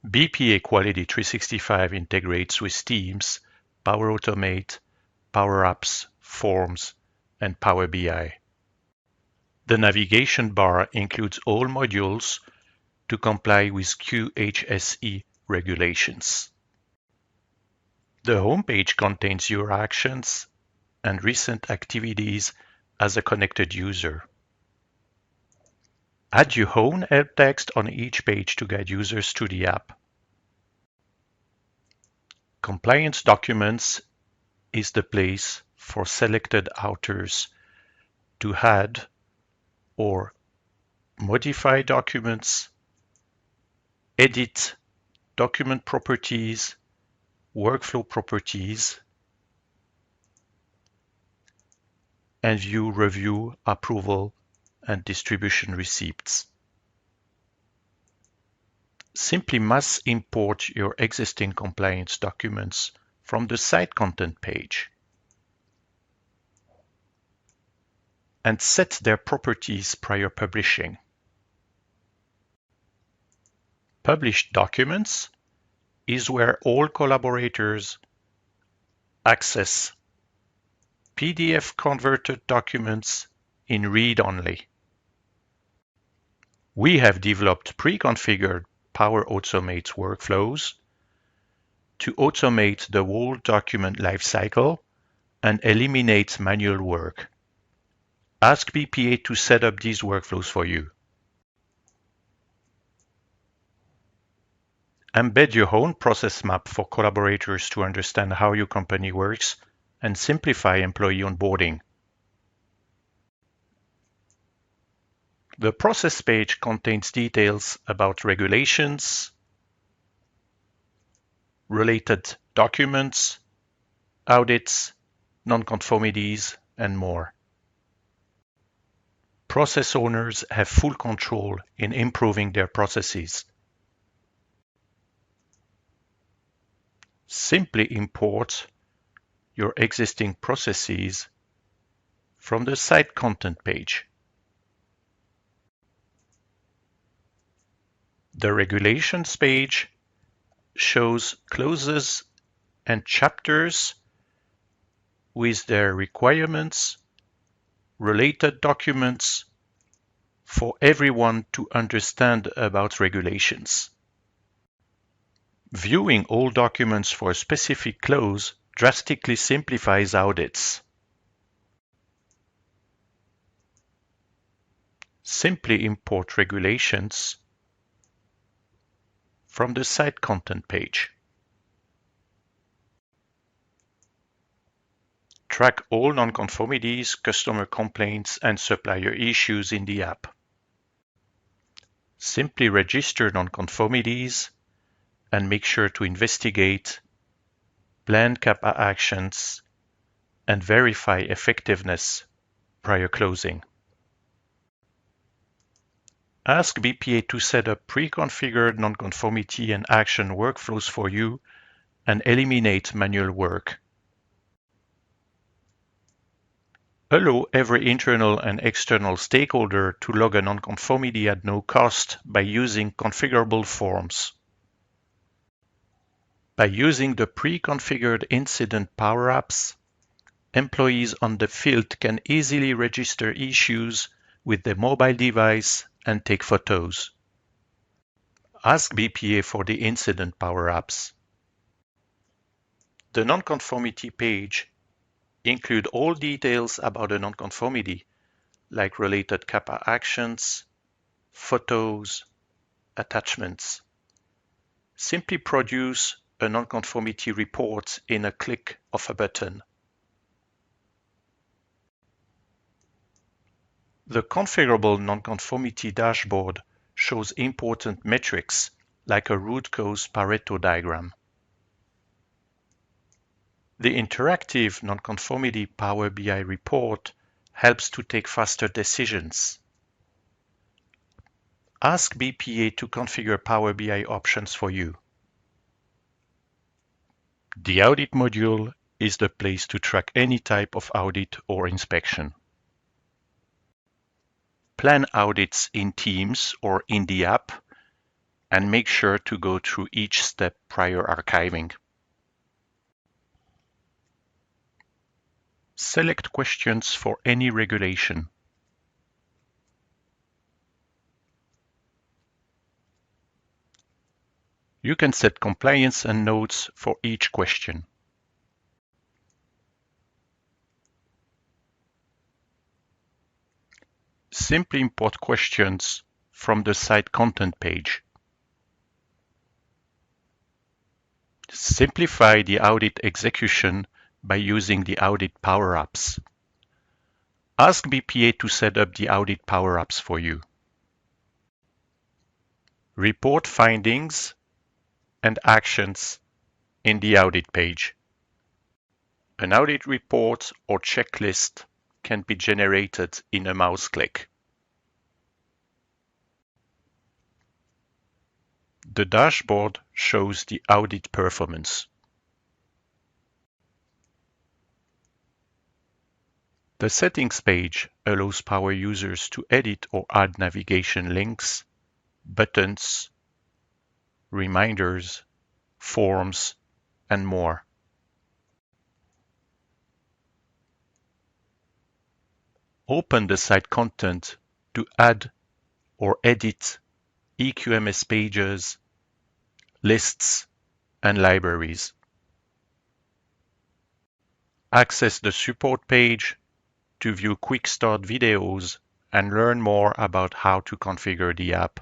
BPAQuality365 integrates with Teams, Power Automate, Power Apps, Forms, and Power BI. The navigation bar includes all modules to comply with QHSE regulations. The homepage contains your actions and recent activities as a connected user. Add your own help text on each page to guide users through the app. Compliance Documents is the place for selected authors to add or modify documents, edit document properties, workflow properties, and view review, approval, and distribution receipts. Simply mass import your existing compliance documents from the site content page and set their properties prior publishing. Published documents is where all collaborators access PDF converted documents in read-only. We have developed pre-configured Power Automate workflows to automate the whole document lifecycle and eliminate manual work. Ask BPA to set up these workflows for you. Embed your own process map for collaborators to understand how your company works and simplify employee onboarding. The process page contains details about regulations, related documents, audits, nonconformities, and more. Process owners have full control in improving their processes. Simply import your existing processes from the site content page. The regulations page shows clauses and chapters with their requirements, related documents for everyone to understand about regulations. Viewing all documents for a specific clause drastically simplifies audits. Simply import regulations from the site content page. Track all nonconformities, customer complaints, and supplier issues in the app. Simply register nonconformities and make sure to investigate, plan CAPA actions, and verify effectiveness prior closing. Ask BPA to set up pre-configured nonconformity and action workflows for you and eliminate manual work. Allow every internal and external stakeholder to log a nonconformity at no cost by using configurable forms. By using the pre-configured incident Power Apps, employees on the field can easily register issues with their mobile device and take photos. Ask BPA for the incident Power Apps. The nonconformity page includes all details about a nonconformity, like related CAPA actions, photos, attachments. Simply produce a nonconformity report in a click of a button. The configurable nonconformity dashboard shows important metrics like a root cause Pareto diagram. The interactive nonconformity Power BI report helps to take faster decisions. Ask BPA to configure Power BI options for you. The audit module is the place to track any type of audit or inspection. Plan audits in Teams or in the app and make sure to go through each step prior archiving. Select questions for any regulation. You can set compliance and notes for each question. Simply import questions from the site content page. Simplify the audit execution by using the audit power-ups. Ask BPA to set up the audit power-ups for you. Report findings and actions in the audit page. An audit report or checklist can be generated in a mouse click. The dashboard shows the audit performance. The settings page allows power users to edit or add navigation links, buttons, reminders, forms, and more. Open the site content to add or edit eQMS pages, lists, and libraries. Access the support page to view quick start videos and learn more about how to configure the app.